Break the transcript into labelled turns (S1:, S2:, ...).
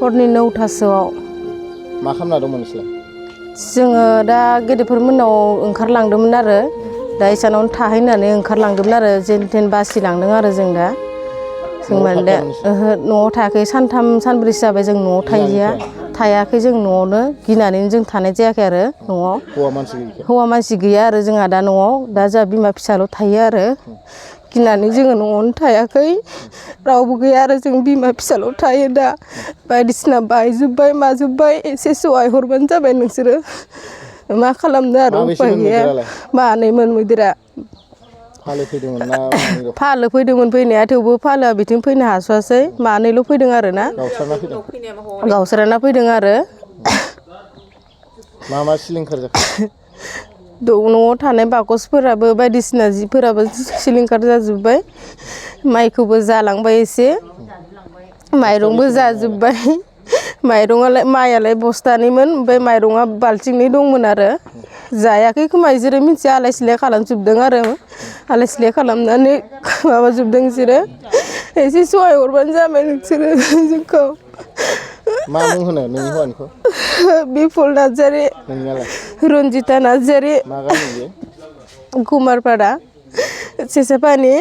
S1: हरनि 9टासोआव
S2: मा खालामना दंमोन नोंसोरलाय?
S1: जोङो दा गेदेरफोर मोननाव ओंखारलांदोंमोन आरो दा इसानावनो थाहैनानै ओंखारलांदोंमोन आरो जेन थेन बासिलांदों आरो जों दा जों माने दा ओहो न'आव थायाखै सानथाम सानब्रैसो जाबाय जों न'आव थायाखै जों न'आवनो गिनानैनो जों थानाय जायाखै आरो न'आव हौवा मानसि गैया आरो जोंहा दा न'आव दा जोंहा बिमा फिसाल' थायो आरो गिनानै जोङो न'आवनो थायाखै रावबो गैया आरो जों बिमा फिसाल' थायो दा बायदिसिना बायजोब्बाय माजोब्बाय एसे सहाय हरबानो जाबाय नोंसोरो मा खालामनो आरो उपाय गैया मानैमोन मैदेरा
S2: फालो फैदोंमोन ना मानैल'
S1: फालो फैदोंमोन फैनाया थेवबो फालोआ बिथिं फैनो हास'वासै मानैल' फैदों आरो ना गावस्राना फैदों आरो
S2: मा सिलिंखार जाखो?
S1: न'आव थानाय बाकसफोराबो बायदिसिना जिफोराबो सिलिंखार जाजोब्बाय माइखौबो जालांबाय एसे माइरंबो जाजोब्बाय माइयालाय बस्थानैमोन ओमफ्राय माइरङा बाल्थिंनै दंमोन आरो जायाखै खोमा बिसोरो मिथिया आलाय सिलाय खालामजोबदों आरो आलाय सिलाय खालामनानै माबाजोबदों बिसोरो एसे सहाय हरबानो जाबाय नोंसोरो जोंखौ
S2: मा मुं होनो नोंनि हौवानिखौ?
S1: बिपुल नार्जारि रन्जिता नार्जारि
S2: मा गामि बेयो?
S1: कुमारपारा सेसापानि